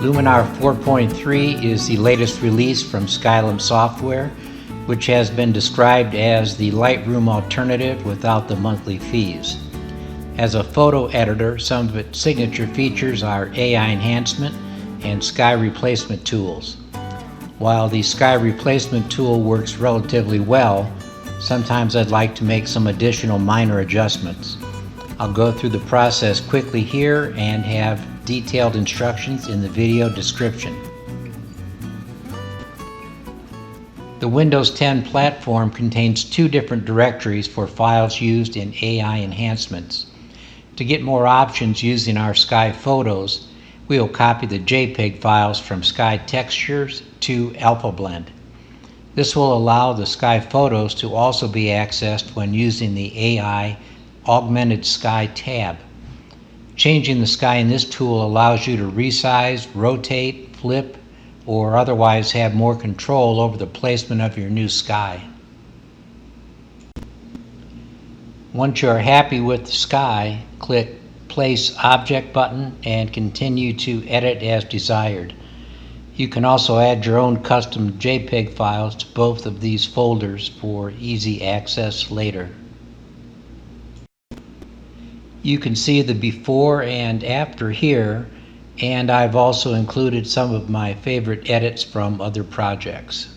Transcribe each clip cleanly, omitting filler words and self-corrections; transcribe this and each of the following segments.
Luminar 4.3 is the latest release from Skylum software, which has been described as the Lightroom alternative without the monthly fees. As a photo editor, some of its signature features are AI enhancement and sky replacement tools. While the sky replacement tool works relatively well, sometimes I'd like to make some additional minor adjustments. I'll go through the process quickly here and have detailed instructions in the video description. The Windows 10 platform contains two different directories for files used in AI enhancements. To get more options using our sky photos, we will copy the JPEG files from SkyTextures to AlhpaBlend. This will allow the sky photos to also be accessed when using the AI Augmented Sky tab. Changing the sky in this tool allows you to resize, rotate, flip, or otherwise have more control over the placement of your new sky. Once you are happy with the sky, click Place Object button and continue to edit as desired. You can also add your own custom JPEG files to both of these folders for easy access later. You can see the before and after here, and I've also included some of my favorite edits from other projects.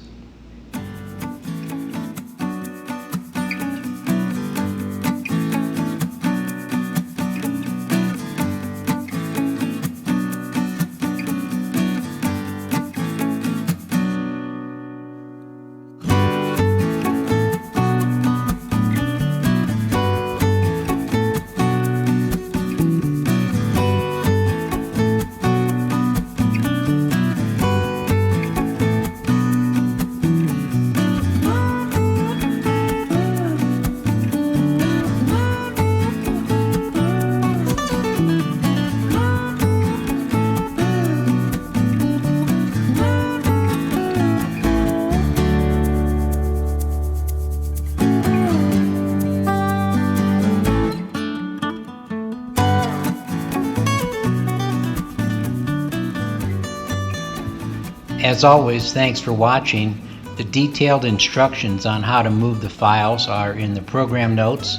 As always, thanks for watching. The detailed instructions on how to move the files are in the program notes.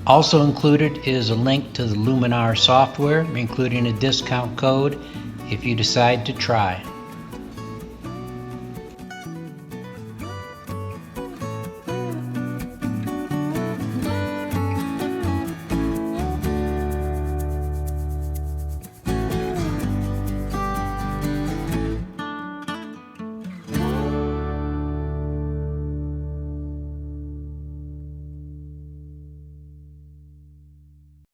Also included is a link to the Luminar software, including a discount code if you decide to try.